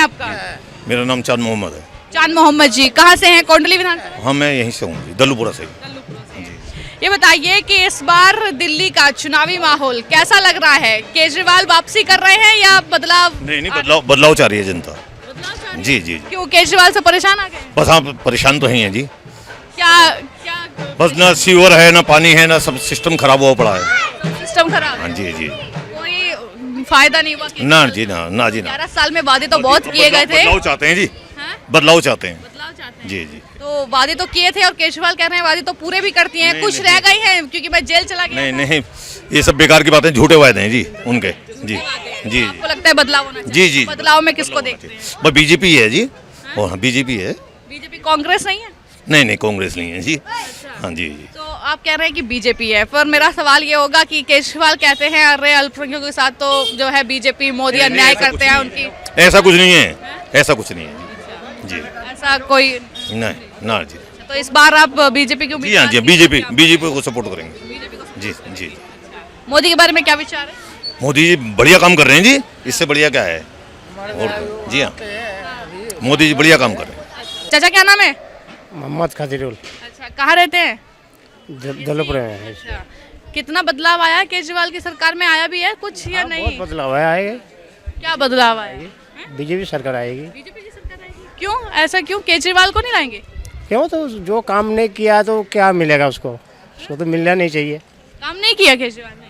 आपका? मेरा नाम चांद मोहम्मद है। चांद मोहम्मद जी, कहाँ से हैं? कोंडली विधानसभा। हाँ, मैं यहीं से हूँ जी, दल्लूपुरा से। ये बताइए कि इस बार दिल्ली का चुनावी माहौल कैसा लग रहा है? केजरीवाल वापसी कर रहे हैं या बदलाव? नहीं, बदलाव चाह रही है जनता। बदलाव चाह रही है? जी जी। क्यों, केजरीवाल से परेशान आ गए? बस आप परेशान तो ही हैं जी। क्या क्या बस ना सीवर है, ना पानी है, ना सब सिस्टम खराब हुआ पड़ा है। सिस्टम खराब हाँ है? जी जी। कोई फायदा नहीं हुआ? ना जी ना, ना जी ना। 11 साल में वादे तो बहुत किए गए थे। बदलाव चाहते हैं जी, हाँ? बदलाव चाहते हैं। बदलाव चाहते हैं। जी जी। तो वादे तो किए थे और केजरीवाल कह रहे हैं वादे तो पूरे भी करती हैं, नहीं, कुछ नहीं, रह गई हैं क्योंकि मैं जेल चला गया नहीं था। नहीं, ये सब बेकार की बातें, झूठे वायदे हैं जी उनके। जी जी आपको लगता है बदलाव होना चाहिए? जी जी। बदलाव में किसको देखते हैं? बस बीजेपी है जी। हाँ, बीजेपी है। बीजेपी, कांग्रेस नहीं है? नहीं, कांग्रेस नहीं है जी। हाँ जी जी। तो आप कह रहे हैं कि बीजेपी है, पर मेरा सवाल ये होगा कि केजरीवाल कहते हैं अरे अल्पसंख्यकों के साथ तो जो है बीजेपी, मोदी अन्याय करते हैं उनकी। ऐसा कुछ नहीं है, ऐसा कुछ नहीं है जी। ऐसा कोई नहीं ना जी। तो इस बार आप बीजेपी क्यों? जी हाँ जी, बीजेपी को सपोर्ट करेंगे जी जी। मोदी के बारे में क्या विचार है? मोदी जी बढ़िया काम कर रहे हैं जी, इससे बढ़िया क्या है? और जी हाँ, मोदी जी बढ़िया काम कर रहे हैं। चाचा क्या नाम है? मोहम्मद खजरुल, अच्छा, कहाँ रहते हैं? दौलतपुर में। अच्छा, कितना बदलाव आया केजरीवाल की सरकार में? आया भी है कुछ या नहीं? बहुत बदलाव है, आएगा। क्या बदलाव आया? बीजेपी सरकार आएगी। बीजेपी की सरकार आएगी? क्यों ऐसा, क्यों केजरीवाल को नहीं लाएंगे? क्यों, तो जो काम नहीं किया तो क्या मिलेगा उसको? उसको तो मिलना नहीं चाहिए। काम नहीं किया केजरीवाल ने?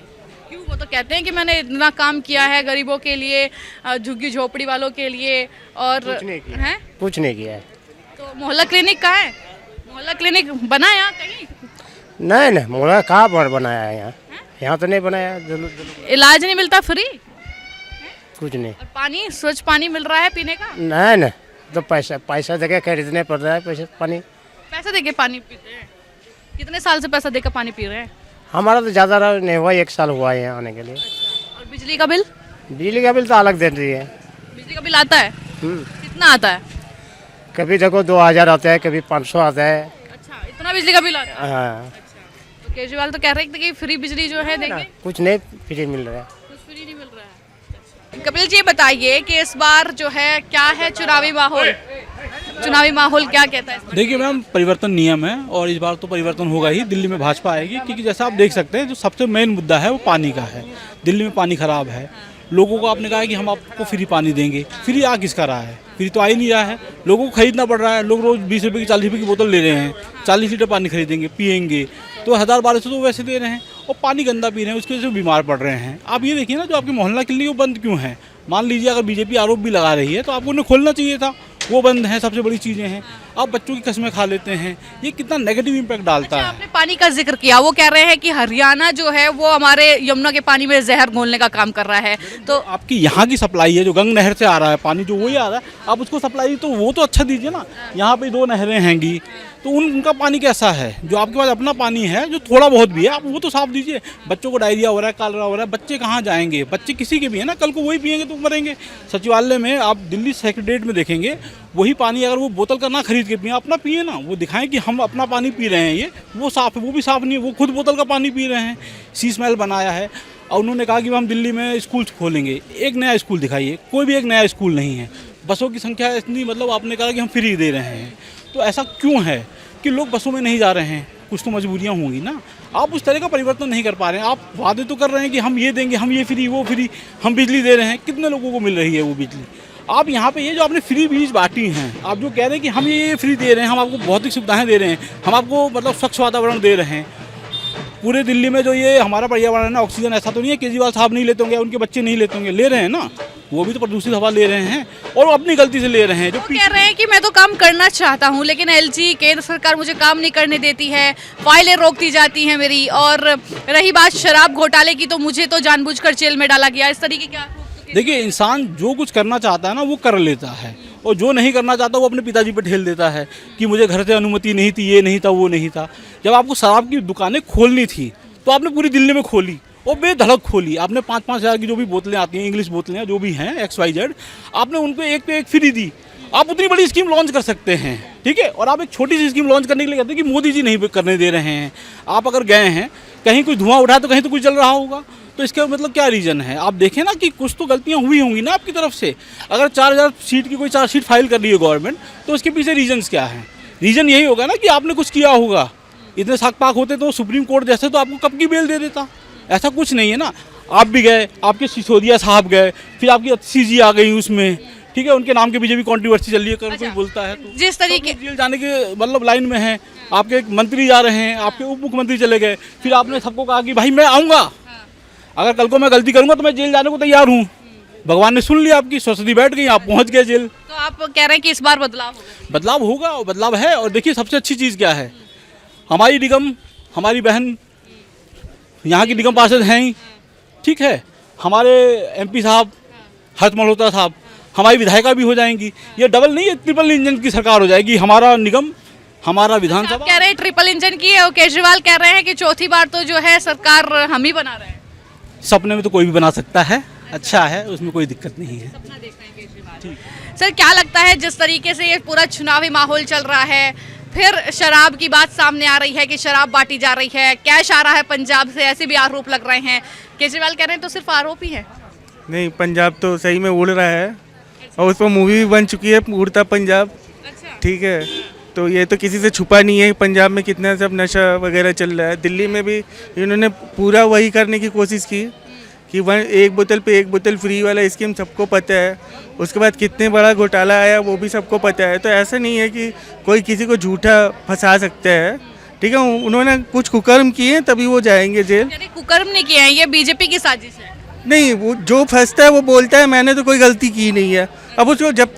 क्यों? वो तो कहते हैं कि मैंने इतना काम किया है गरीबों के लिए, झुग्गी झोपड़ी वालों के लिए, और कुछ नहीं किया। हैं? कुछ नहीं किया है। तो मोहल्ला क्लिनिक कहाँ है? मोहल्ला क्लिनिक बना है यहाँ कहीं? नहीं, मोहल्ला कहाँ पर बनाया है यहाँ? यहाँ तो नहीं बनाया। इलाज नहीं मिलता फ्री? कुछ नहीं। और पानी, स्वच्छ पानी मिल रहा है पीने का? नहीं, तो पैसा देके खरीदने पड़ रहा है, पैसा पानी। पैसा देके पानी पीते हैं? कितने साल से पैसा देकर पानी पी रहे हैं? हमारा तो ज़्यादा नहीं हुआ, 1 साल हुआ है यहाँ आने के लिए। और बिजली का बिल? बिजली का बिल तो अलग दे रही है। बिजली का बिल आता है? कितना आता है? कभी देखो 2000 आता है, कभी 500 आता है। अच्छा, इतना बिजली का बिल आता है? हाँ, तो केजरीवाल तो कह रहे थे कि फ्री बिजली जो है देंगे। कुछ नहीं फ्री मिल रहा है। कुछ फ्री नहीं मिल रहा है। कपिल जी बताइए कि इस बार जो है क्या है चुनावी माहौल? चुनावी माहौल क्या कहता है? देखिए मैम, परिवर्तन नियम है और इस बार तो परिवर्तन होगा ही। दिल्ली में भाजपा आएगी क्योंकि जैसा आप देख सकते हैं जो सबसे मेन मुद्दा है वो पानी का है। दिल्ली में पानी खराब है। लोगों को आपने कहा है कि हम आपको फ्री पानी देंगे, फ्री आ किसका रहा है? फ्री तो आ ही नहीं रहा है, लोगों को खरीदना पड़ रहा है। लोग रोज 20 रुपये की 40 रुपये की बोतल ले रहे हैं, 40 लीटर पानी खरीदेंगे, पियेंगे तो 1000-1200 तो वैसे दे रहे हैं और पानी गंदा पी रहे हैं, उसकी वजह से बीमार पड़ रहे हैं। आप ये देखिए ना, जो आपके मोहल्ला क्लिनिक वो बंद क्यों है? मान लीजिए अगर बीजेपी आरोप भी लगा रही है तो आपको उन्हें खोलना चाहिए था, वो बंद है। सबसे बड़ी चीज़ें हैं, आप बच्चों की कस्में खा लेते हैं, ये कितना नेगेटिव इम्पैक्ट डालता है। आपने पानी का जिक्र किया, वो कह रहे हैं कि हरियाणा जो है वो हमारे यमुना के पानी में जहर घोलने का काम कर रहा है। तो आपकी यहाँ की सप्लाई है जो गंग नहर से आ रहा है पानी, जो वही आ रहा है, आप उसको सप्लाई तो वो तो अच्छा दीजिए ना। यहाँ पे 2 नहरें हैंगी तो उनका पानी कैसा है? जो आपके पास अपना पानी है, जो थोड़ा बहुत भी है, आप वो तो साफ दीजिए। बच्चों को डायरिया हो रहा है, कालरा हो रहा है, बच्चे कहाँ जाएंगे? बच्चे किसी के भी है ना, कल को वही पियेंगे तो मरेंगे। सचिवालय में आप दिल्ली सेक्रेटरीट में देखेंगे, वही पानी अगर वो बोतल का ना खरीद के पिए, अपना पिए ना, वो दिखाएं कि हम अपना पानी पी रहे हैं, ये वो साफ है। वो भी साफ नहीं है, वो खुद बोतल का पानी पी रहे हैं। सी स्मेल बनाया है। और उन्होंने कहा कि हम दिल्ली में स्कूल खोलेंगे। एक नया स्कूल दिखाइए, कोई भी एक नया स्कूल नहीं है। बसों की संख्या इतनी, मतलब आपने कहा कि हम फ्री दे रहे हैं, तो ऐसा क्यों है कि लोग बसों में नहीं जा रहे हैं? कुछ तो मजबूरियाँ होंगी ना। आप उस तरह का परिवर्तन नहीं कर पा रहे हैं। आप वादे तो कर रहे हैं कि हम ये देंगे, हम ये फ्री, वो फ्री, हम बिजली दे रहे हैं। कितने लोगों को मिल रही है वो बिजली? आप यहाँ पे ये जो आपने फ्री बीज बांटी हैं, आप जो कह रहे हैं कि हम ये फ्री दे रहे हैं, हम आपको भौतिक सुविधाएं दे रहे हैं, हम आपको मतलब स्वच्छ वातावरण दे रहे हैं। पूरे दिल्ली में जो ये हमारा पर्यावरण है, ऑक्सीजन, ऐसा तो नहीं है केजरीवाल साहब नहीं लेते होंगे, उनके बच्चे नहीं लेते होंगे, ले रहे हैं ना। वो भी तो प्रदूषित हवा ले रहे हैं और अपनी गलती से ले रहे हैं। जो कह रहे हैं कि मैं तो काम करना चाहता हूं लेकिन एलजी केंद्र सरकार मुझे काम नहीं करने देती है, फाइलें रोकती जाती हैं मेरी, और रही बात शराब घोटाले की तो मुझे तो जानबूझकर जेल में डाला गया। इस तरीके क्या? देखिए, इंसान जो कुछ करना चाहता है ना वो कर लेता है, और जो नहीं करना चाहता वो अपने पिताजी पर ठेल देता है कि मुझे घर से अनुमति नहीं थी, ये नहीं था, वो नहीं था। जब आपको शराब की दुकानें खोलनी थी तो आपने पूरी दिल्ली में खोली और बेधड़क खोली। आपने 5-5 हज़ार की जो भी बोतलें आती हैं, इंग्लिश बोतलें जो भी हैं XYZ, आपने उनको एक पे एक फ्री दी। आप उतनी बड़ी स्कीम लॉन्च कर सकते हैं, ठीक है। और आप एक छोटी सी स्कीम लॉन्च करने के लिए कहते हैं कि मोदी जी नहीं करने दे रहे हैं। आप अगर गए हैं कहीं, कोई धुआं उठा तो कहीं तो कुछ जल रहा होगा। तो इसका मतलब क्या रीज़न है? आप देखें ना कि कुछ तो गलतियाँ हुई होंगी ना आपकी तरफ से। अगर 4000 सीट की कोई चार्जशीट फाइल कर रही है गवर्नमेंट, तो उसके पीछे रीजंस क्या हैं? रीज़न यही होगा ना कि आपने कुछ किया होगा। इतने साक पाक होते तो सुप्रीम कोर्ट जैसे तो आपको कब की बेल दे देता। ऐसा कुछ नहीं है ना। आप भी गए, आपके सिसोदिया साहब गए, फिर आपकी सीजी आ गई उसमें, ठीक है, उनके नाम के पीछे भी कंट्रोवर्सी चल रही है, कोई बोलता है तो जिस तरीके जेल जाने के मतलब लाइन में है। आपके एक मंत्री जा रहे हैं, आपके उप मुख्यमंत्री चले गए, फिर आपने सबको कहा कि भाई मैं आऊँगा, अगर कल को मैं गलती करूँगा तो मैं जेल जाने को तैयार हूँ। भगवान ने सुन लिया आपकी, सरस्वती बैठ गई, आप पहुँच गए जेल। तो आप कह रहे हैं कि इस बार बदलाव होगा? बदलाव होगा और बदलाव है। और देखिए सबसे अच्छी चीज़ क्या है, हमारी निगम, हमारी बहन यहाँ की निगम पार्षद हैं ही, ठीक है, हमारे एमपी साहब हर्ष मल्होत्रा साहब, हमारी विधायिका भी हो जाएंगी। ये डबल नहीं है, ट्रिपल इंजन की सरकार हो जाएगी। हमारा निगम, हमारा आप विधानसभा। कह रहे हैं ट्रिपल इंजन की है और केजरीवाल कह रहे हैं कि चौथी बार तो जो है सरकार हम ही बना रहे हैं। सपने में तो कोई भी बना सकता है, अच्छा है, उसमें कोई दिक्कत नहीं है। सपना देख रहे हैं केजरीवाल। सर क्या लगता है जिस तरीके से ये पूरा चुनावी माहौल चल रहा है, फिर शराब की बात सामने आ रही है कि शराब बांटी जा रही है, कैश आ रहा है पंजाब से, ऐसे भी आरोप लग रहे हैं। केजरीवाल कह रहे हैं तो सिर्फ आरोप ही है। नहीं, पंजाब तो सही में उड़ रहा है और उस पर मूवी भी बन चुकी है, उड़ता पंजाब। अच्छा। ठीक है, तो ये तो किसी से छुपा नहीं है पंजाब में कितना सब नशा वगैरह चल रहा है। दिल्ली में भी इन्होंने पूरा वही करने की कोशिश की कि एक बोतल पे एक बोतल फ्री वाला स्कीम सबको पता है। उसके बाद कितने बड़ा घोटाला आया वो भी सबको पता है। तो ऐसा नहीं है कि कोई किसी को झूठा फंसा सकता है। ठीक है, उन्होंने कुछ कुकर्म किए हैं तभी वो जाएंगे जेल। यानी कुकर्म नहीं किए हैं, ये बीजेपी की साजिश है। नहीं, वो जो फंसता है वो बोलता है मैंने तो कोई गलती की नहीं है। अब उसको जब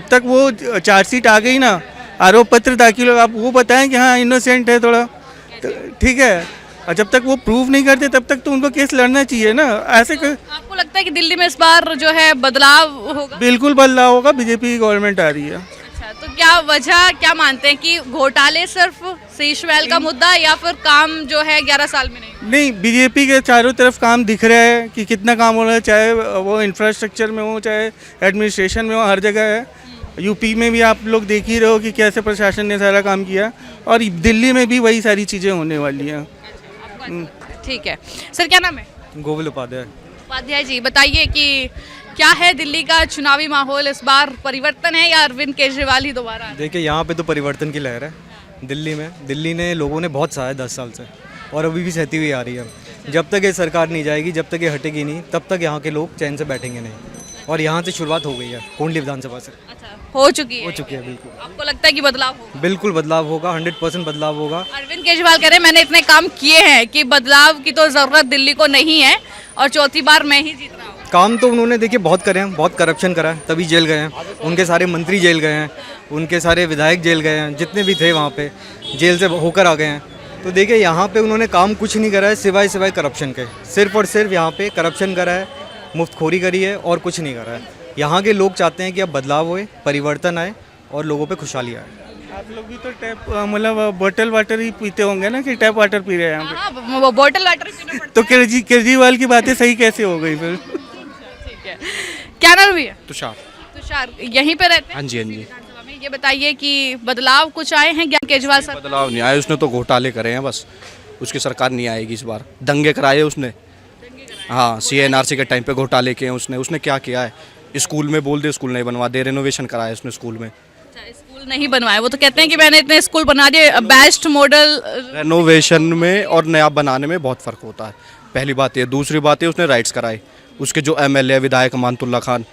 तक वो चार्जशीट आ गई ना, आरोप पत्र दाखिल हो, आप वो बताएं कि हाँ इनोसेंट है थोड़ा, तो ठीक है। और जब तक वो प्रूव नहीं करते तब तक तो उनको केस लड़ना चाहिए ना। ऐसे आपको लगता है कि दिल्ली में इस बार जो है बदलाव होगा? बिल्कुल बदलाव होगा, बीजेपी की गवर्नमेंट आ रही है। अच्छा, तो क्या वजह क्या मानते हैं कि घोटाले सिर्फ शीश महल का मुद्दा या फिर काम जो है 11 साल में नहीं? बीजेपी के चारों तरफ काम दिख रहा है कि कितना काम हो रहा है, चाहे वो इंफ्रास्ट्रक्चर में हो चाहे एडमिनिस्ट्रेशन में हो, हर जगह है। यूपी में भी आप लोग देख ही रहे हो कि कैसे प्रशासन ने सारा काम किया, और दिल्ली में भी वही सारी चीज़ें होने वाली हैं। ठीक है सर, क्या नाम है? गोविल उपाध्याय। उपाध्याय जी, बताइए कि क्या है दिल्ली का चुनावी माहौल, इस बार परिवर्तन है या अरविंद केजरीवाल ही दोबारा आ रहे हैं? देखिए यहाँ पे तो परिवर्तन की लहर है दिल्ली में। दिल्ली ने लोगों ने बहुत सहा है 10 साल से, और अभी भी सहती हुई आ रही है। जब तक ये सरकार नहीं जाएगी, जब तक ये हटेगी नहीं, तब तक यहाँ के लोग चैन से बैठेंगे नहीं। और यहाँ से शुरुआत हो गई है, कोंडली विधानसभा से अच्छा, हो चुकी है? हो चुकी है, बिल्कुल। आपको लगता है कि बदलाव होगा? बिल्कुल बदलाव होगा, 100% बदलाव होगा। अरविंद केजरीवाल कह रहे हैं मैंने इतने काम किए हैं कि बदलाव की तो जरूरत दिल्ली को नहीं है और चौथी बार मैं ही जीत रहा हूँ। काम तो उन्होंने देखिए बहुत करे हैं, बहुत करप्शन करा है, तभी जेल गए हैं। उनके सारे मंत्री जेल गए हैं, उनके सारे विधायक जेल गए हैं, जितने भी थे वहाँ पे जेल से होकर आ गए हैं। तो देखिए यहाँ पे उन्होंने काम कुछ नहीं करा है सिवाय करप्शन के। सिर्फ और सिर्फ यहाँ पे करप्शन करा है, मुफ्तखोरी करी है और कुछ नहीं करा है। यहाँ के लोग चाहते हैं कि अब बदलाव होए, परिवर्तन आए और लोगों पे खुशहाली आए। आप लोग भी तो टैप मतलब बोतल वाटर ही पीते होंगे ना, कि टैप वाटर पी रहे हैं यहाँ हाँ, वो बोतल वाटर ही पीना पे? पड़ता तो केजरीवाल की बातें सही कैसे हो गई फिर? ठीक है, क्या नाम भैया? तुषार। तुषार, यहीं पे रहते हैं? हाँ जी, हाँ जी। विधानसभा में। ये बताइए कि बदलाव कुछ आए हैं क्या केजरीवाल सर? बदलाव नहीं आया, उसने तो घोटाले करे हैं बस। उसकी सरकार नहीं आएगी इस बार। दंगे कराए उसने, हाँ, CNRC के टाइम पे घोटाले किए हैं उसने। उसने क्या किया है? स्कूल में बोल दे, स्कूल नहीं बनवा दे, रेनोवेशन कराया उसने स्कूल में। अच्छा, स्कूल नहीं बनवाए? वो तो कहते हैं कि मैंने इतने स्कूल बना दिए, बेस्ट मॉडल। रेनोवेशन में और नया बनाने में बहुत फ़र्क होता है, पहली बात ये। दूसरी बात है उसने राइट्स कराए। उसके जो MLA विधायक अमानतुल्ला खान,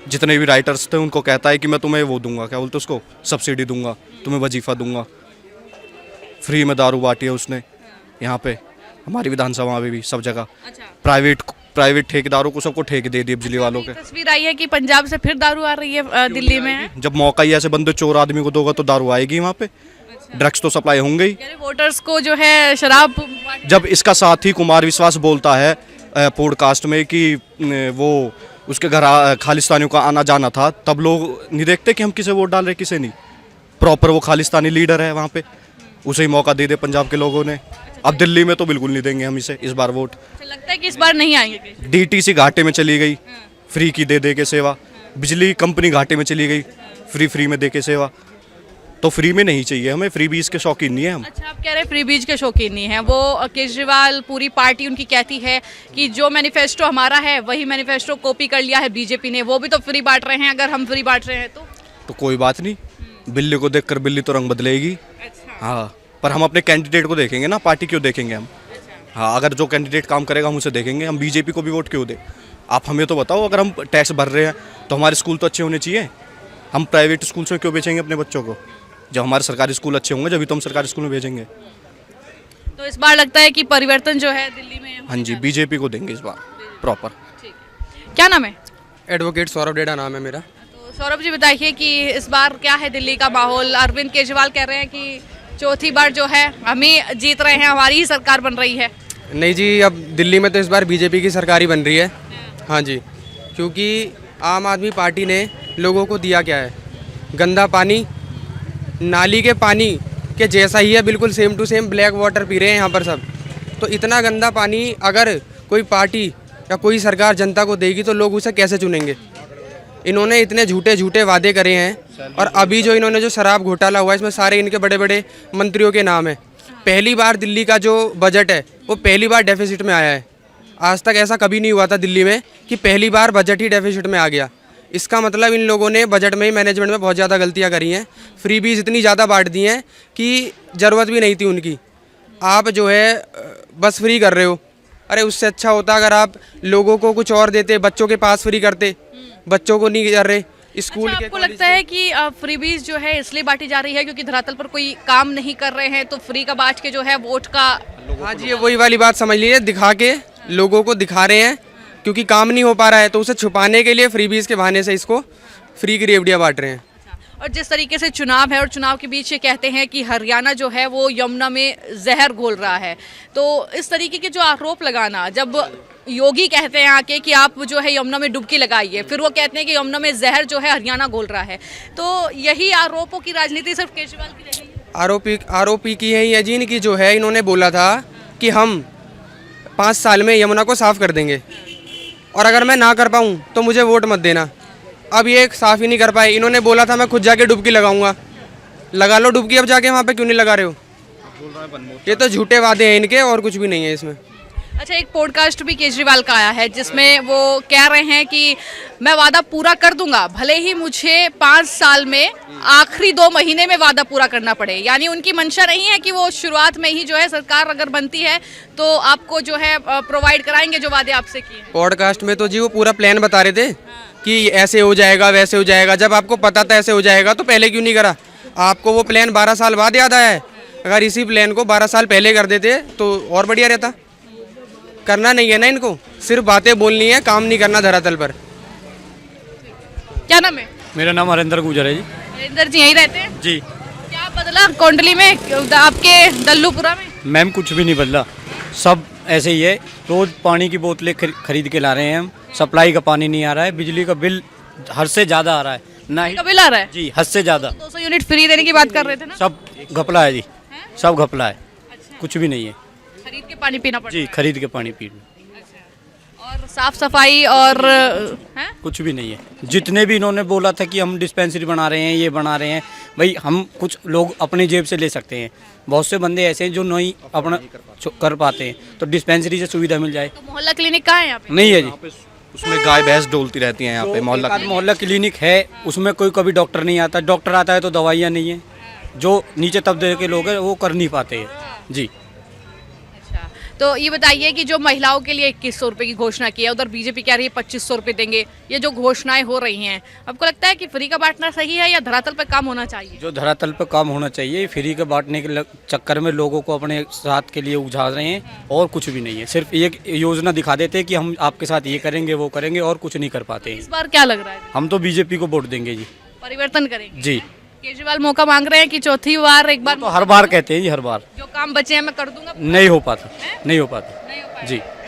जितने भी राइटर्स थे, उनको कहता है कि मैं तुम्हें वो दूंगा, क्या बोलते उसको, सब्सिडी दूंगा, तुम्हें वजीफ़ा दूंगा। फ्री में दारू बांटी है उसने यहाँ पे, हमारी विधानसभा में भी, सब जगह। प्राइवेट ठेकेदारों को सबको ठेके दे दिए बिजली वालों के। तस्वीर आई है कि पंजाब से फिर दारू आ रही है दिल्ली में। जब मौका ही ऐसे बंदे चोर आदमी को दोगा तो दारू आएगी वहाँ पे। ड्रग्स तो सप्लाई होंगे ही। वोटर्स को जो है शराब। जब इसका साथी कुमार विश्वास बोलता है पॉडकास्ट में कि वो उसके घर खालिस्तानियों का आना जाना था, तब लोग नहीं देखते कि हम किसे वोट डाल रहे किसे नहीं। प्रॉपर वो खालिस्तानी लीडर है वहाँ पे, उसे ही मौका दे दे पंजाब के लोगों ने। अब दिल्ली में तो बिल्कुल नहीं देंगे हम इसे इस बार वोट। लगता है कि इस बार नहीं आएंगे? DTC घाटे में चली गई, फ्री की दे के सेवा। बिजली कंपनी घाटे में चली गई, फ्री में दे के सेवा। तो फ्री में नहीं चाहिए हमें, फ्री बीज के शौकीन नहीं है हम। अच्छा, आप कह रहे हैं फ्री बीज के शौकीन नहीं है। वो केजरीवाल पूरी पार्टी उनकी कहती है कि जो मैनिफेस्टो हमारा है वही मैनिफेस्टो कॉपी कर लिया है बीजेपी ने, वो भी तो फ्री बांट रहे हैं। अगर हम फ्री बांट रहे हैं तो कोई बात नहीं, बिल्ली को देखकर बिल्ली तो रंग बदलेगी। हाँ, पर हम अपने कैंडिडेट को देखेंगे ना, पार्टी क्यों देखेंगे हम। हाँ, अगर जो कैंडिडेट काम करेगा हम उसे देखेंगे, हम बीजेपी को भी वोट क्यों दें। आप हमें तो बताओ, अगर हम टैक्स भर रहे हैं तो हमारे स्कूल तो अच्छे होने चाहिए। हम प्राइवेट स्कूल में क्यों भेजेंगे अपने बच्चों को। जब हमारे सरकारी स्कूल अच्छे होंगे जब तो हम सरकारी स्कूल में भेजेंगे। तो इस बार लगता है कि परिवर्तन जो है दिल्ली में हाँ जी, बीजेपी को देंगे इस बार प्रॉपर। क्या नाम है? एडवोकेट सौरभ डेडा नाम है मेरा। तो सौरभ जी बताइए कि इस बार क्या है दिल्ली का माहौल? अरविंद केजरीवाल कह रहे हैं कि चौथी बार जो है हम ही जीत रहे हैं, हमारी ही सरकार बन रही है। नहीं जी, अब दिल्ली में तो इस बार बीजेपी की सरकार ही बन रही है। हाँ जी, क्योंकि आम आदमी पार्टी ने लोगों को दिया क्या है? गंदा पानी, नाली के पानी के जैसा ही है, बिल्कुल same to same black water पी रहे हैं यहाँ पर सब। तो इतना गंदा पानी अगर कोई पार्टी या कोई सरकार जनता को देगी तो लोग उसे कैसे चुनेंगे? इन्होंने इतने झूठे झूठे वादे करे हैं, और अभी जो इन्होंने जो शराब घोटाला हुआ है इसमें सारे इनके बड़े बड़े मंत्रियों के नाम है। पहली बार दिल्ली का जो बजट है वो पहली बार डेफिसिट में आया है। आज तक ऐसा कभी नहीं हुआ था दिल्ली में कि पहली बार बजट ही डेफिसिट में आ गया। इसका मतलब इन लोगों ने बजट में ही मैनेजमेंट में बहुत ज़्यादा गलतियां करी हैं। फ्री बीज इतनी ज़्यादा बांट दी हैं कि ज़रूरत भी नहीं थी उनकी। आप जो है बस फ्री कर रहे हो। अरे उससे अच्छा होता अगर आप लोगों को कुछ और देते, बच्चों के पास फ्री करते, बच्चों को नहीं कर रहे। स्कूल अच्छा, के आपको लगता है कि फ्री बीज जो है इसलिए बांटी जा रही है क्योंकि धरातल पर कोई काम नहीं कर रहे हैं, तो फ्री का बांट के जो है वोट का। हाँ जी, ये वही वाली बात समझ लीजिए, दिखा के लोगों को दिखा रहे हैं क्योंकि काम नहीं हो पा रहा है तो उसे छुपाने के लिए फ्री बीज के बहाने से इसको फ्री की रेवड़ियाँ बांट रहे हैं। और जिस तरीके से चुनाव है और चुनाव के बीच ये कहते हैं कि हरियाणा जो है वो यमुना में जहर घोल रहा है, तो इस तरीके के जो आरोप लगाना, जब योगी कहते हैं आके कि आप जो है यमुना में डुबकी लगाइए, फिर वो कहते हैं कि यमुना में जहर जो है हरियाणा घोल रहा है, तो यही आरोपों की राजनीति सिर्फ केजरीवाल की रह गई है। आरोपी की है ये जी की जो है, इन्होंने बोला था कि हम 5 साल में यमुना को साफ कर देंगे और अगर मैं ना कर पाऊँ तो मुझे वोट मत देना। अब ये साफ ही नहीं कर पाए। इन्होंने बोला था मैं खुद जाके डुबकी लगाऊंगा, लगा लो डुबकी, अब जाके वहाँ पे क्यों नहीं लगा रहे हो? ये तो झूठे वादे हैं इनके और कुछ भी नहीं है इसमें। अच्छा, एक पॉडकास्ट भी केजरीवाल का आया है जिसमें वो कह रहे हैं कि मैं वादा पूरा कर दूंगा, भले ही मुझे 5 साल में आखिरी 2 महीने में वादा पूरा करना पड़े। यानी उनकी मंशा नहीं है कि वो शुरुआत में ही जो है सरकार अगर बनती है तो आपको जो है प्रोवाइड कराएंगे जो वादे आपसे किए हैं। पॉडकास्ट में तो जी वो पूरा प्लान बता रहे थे कि ऐसे हो जाएगा वैसे हो जाएगा। जब आपको पता था ऐसे हो जाएगा तो पहले क्यों नहीं करा? आपको वो प्लान 12 साल बाद याद आया है। अगर इसी प्लान को 12 साल पहले कर देते तो और बढ़िया रहता। करना नहीं है ना इनको, सिर्फ बातें बोलनी है, काम नहीं करना धरातल पर। क्या नाम है? मेरा नाम हरिंदर गुजर है जी। हरिंदर जी यहीं रहते हैं जी। क्या बदला कोंडली में, आपके दल्लूपुरा में? मैम कुछ भी नहीं बदला, सब ऐसे ही है। रोज पानी की बोतलें खरीद के ला रहे हैं हम, सप्लाई का पानी नहीं आ रहा है, बिजली का बिल हद से ज़्यादा आ रहा है। ना ही का बिल आ रहा है जी, हद से ज़्यादा। 200 यूनिट फ्री देने की बात कर रहे थे ना? सब घपला है जी, सब घपला है। कुछ भी नहीं है खरीद के पानी पीना पड़ता जी, खरीद के पानी पीना। और साफ सफाई और हैं? कुछ भी नहीं है। जितने भी इन्होंने बोला था कि हम डिस्पेंसरी बना रहे हैं, ये बना रहे हैं, भाई हम कुछ लोग अपनी जेब से ले सकते हैं। बहुत से बंदे ऐसे हैं जो नहीं अपना कर पाते हैं, तो डिस्पेंसरी से सुविधा मिल जाए। तो मोहल्ला क्लिनिक कहाँ है यहाँ पे? नहीं है जी, उसमें गाय भैंस डोलती रहती हैं यहाँ पे। मोहल्ला क्लिनिक है, उसमें कोई कभी डॉक्टर नहीं आता। डॉक्टर आता है तो दवाइयाँ नहीं है। जो नीचे तबके के लोग हैं वो कर नहीं पाते हैं जी। अच्छा, तो ये बताइए कि जो महिलाओं के लिए 2100 रुपये की घोषणा की है, उधर बीजेपी कह रही है 2500 रुपये देंगे। ये जो घोषणाएं हो रही हैं, आपको लगता है कि फ्री का बांटना सही है या धरातल पर काम होना चाहिए? जो धरातल पर काम होना चाहिए, फ्री के बांटने के चक्कर में लोगों को अपने साथ के लिए उलझा रहे हैं और कुछ भी नहीं है। सिर्फ एक योजना दिखा देते हैं कि हम आपके साथ ये करेंगे वो करेंगे और कुछ नहीं कर पाते हैं। इस बार क्या लग रहा है? हम तो बीजेपी को वोट देंगे जी, परिवर्तन करेंगे जी। केजरीवाल मौका मांग रहे हैं कि चौथी बार एक बार तो हर बार कहते हैं जी, हर बार। जो काम बचे हैं मैं कर दूंगा। नहीं हो पाता, नहीं हो पाता जी।